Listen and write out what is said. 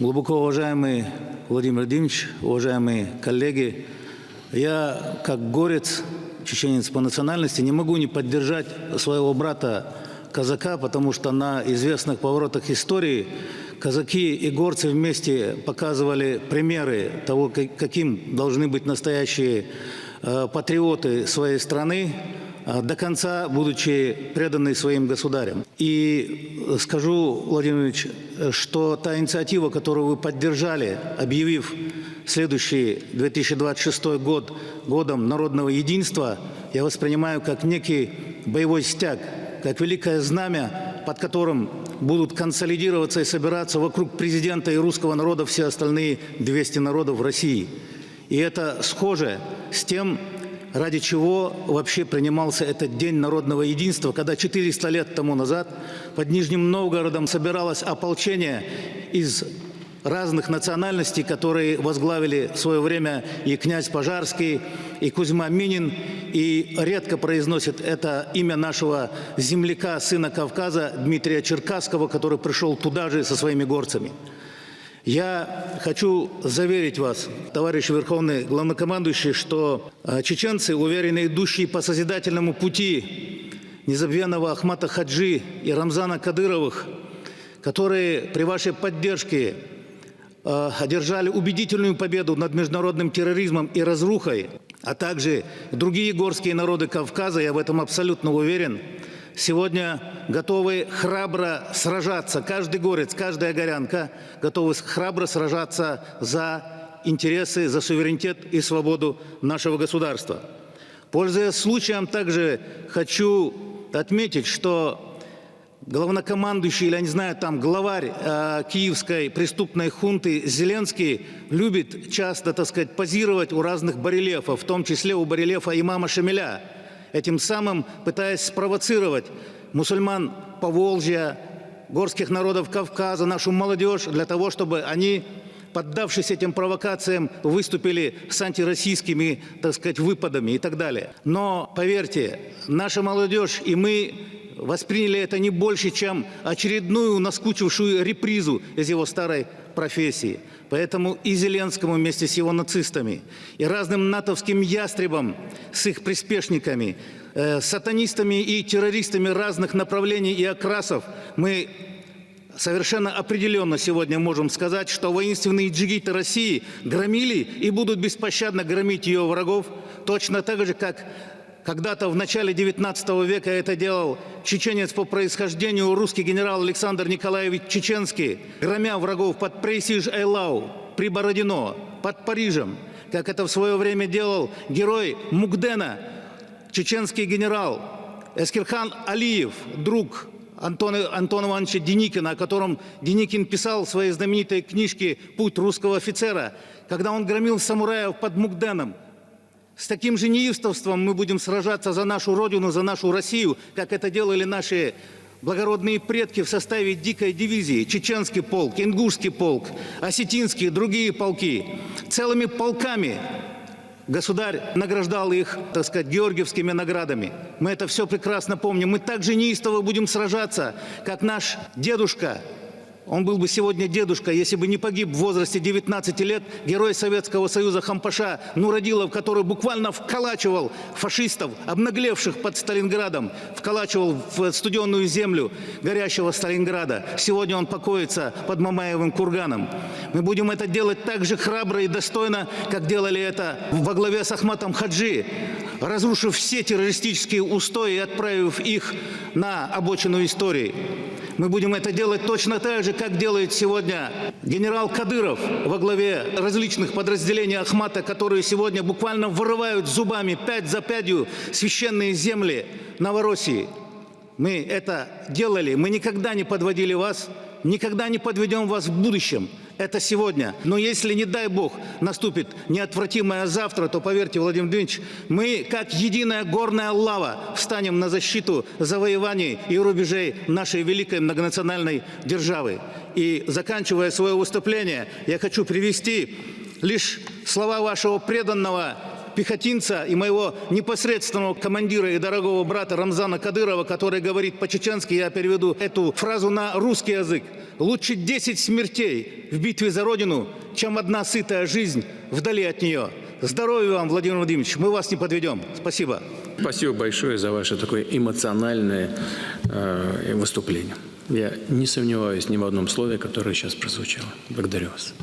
Глубоко уважаемый Владимир Владимирович, уважаемые коллеги, я как горец, чеченец по национальности, не могу не поддержать своего брата казака, потому что на известных поворотах истории казаки и горцы вместе показывали примеры того, каким должны быть настоящие патриоты своей страны, до конца будучи преданы своим государям. И скажу, Владимир Ильич, что та инициатива, которую вы поддержали, объявив следующий 2026 год годом народного единства, я воспринимаю как некий боевой стяг, как великое знамя, под которым будут консолидироваться и собираться вокруг президента и русского народа все остальные 200 народов в России. И это схоже с тем, ради чего вообще принимался этот День народного единства, когда 400 лет тому назад под Нижним Новгородом собиралось ополчение из разных национальностей, которые возглавили в свое время и князь Пожарский, и Кузьма Минин, и редко произносит это имя нашего земляка, сына Кавказа, Дмитрия Черкасского, который пришел туда же со своими горцами. Я хочу заверить вас, товарищ Верховный Главнокомандующий, что чеченцы, уверенно идущие по созидательному пути незабвенного Ахмата Хаджи и Рамзана Кадыровых, которые при вашей поддержке одержали убедительную победу над международным терроризмом и разрухой, а также другие горские народы Кавказа, я в этом абсолютно уверен, сегодня готовы храбро сражаться, каждый горец, каждая горянка готовы храбро сражаться за интересы, за суверенитет и свободу нашего государства. Пользуясь случаем, также хочу отметить, что главнокомандующий, или, я не знаю, там главарь киевской преступной хунты Зеленский любит часто, так сказать, позировать у разных барельефов, в том числе у барельефа имама Шамиля, этим самым пытаясь спровоцировать мусульман Поволжья, горских народов Кавказа, нашу молодежь, для того, чтобы они, поддавшись этим провокациям, выступили с антироссийскими, так сказать, выпадами и так далее. Но, поверьте, наша молодежь и мы восприняли это не больше, чем очередную наскучившую репризу из его старой профессии. Поэтому и Зеленскому вместе с его нацистами, и разным натовским ястребам с их приспешниками, сатанистами и террористами разных направлений и окрасов мы совершенно определенно сегодня можем сказать, что воинственные джигиты России громили и будут беспощадно громить ее врагов, точно так же, как когда-то в начале XIX века это делал чеченец по происхождению русский генерал Александр Николаевич Чеченский, громя врагов под Прейсиж-Эйлау, при Бородино, под Парижем, как это в свое время делал герой Мукдена, чеченский генерал Эскирхан Алиев, друг Антона Ивановича Деникина, о котором Деникин писал в своей знаменитой книжке «Путь русского офицера», когда он громил самураев под Мукденом. С таким же неистовством мы будем сражаться за нашу Родину, за нашу Россию, как это делали наши благородные предки в составе дикой дивизии, чеченский полк, ингушский полк, осетинские, другие полки. Целыми полками государь награждал их, так сказать, георгиевскими наградами. Мы это все прекрасно помним. Мы также неистово будем сражаться, как наш дедушка. Он был бы сегодня дедушка, если бы не погиб в возрасте 19 лет герой Советского Союза Хампаша Нуродилов, который буквально вколачивал фашистов, обнаглевших под Сталинградом, вколачивал в студенную землю горящего Сталинграда. Сегодня он покоится под Мамаевым курганом. Мы будем это делать так же храбро и достойно, как делали это во главе с Ахматом Хаджи, разрушив все террористические устои и отправив их на обочину истории. Мы будем это делать точно так же, как делает сегодня генерал Кадыров во главе различных подразделений Ахмата, которые сегодня буквально вырывают зубами пять за пятью священные земли Новороссии. Мы это делали, мы никогда не подводили вас, никогда не подведем вас в будущем. Это сегодня. Но если, не дай Бог, наступит неотвратимое завтра, то, поверьте, Владимир Владимирович, мы, как единая горная лава, встанем на защиту завоеваний и рубежей нашей великой многонациональной державы. И, заканчивая свое выступление, я хочу привести лишь слова вашего преданного пехотинца и моего непосредственного командира и дорогого брата Рамзана Кадырова, который говорит по-чеченски, я переведу эту фразу на русский язык. Лучше 10 смертей в битве за Родину, чем одна сытая жизнь вдали от нее. Здоровья вам, Владимир Владимирович, мы вас не подведем. Спасибо. Спасибо большое за ваше такое эмоциональное выступление. Я не сомневаюсь ни в одном слове, которое сейчас прозвучало. Благодарю вас.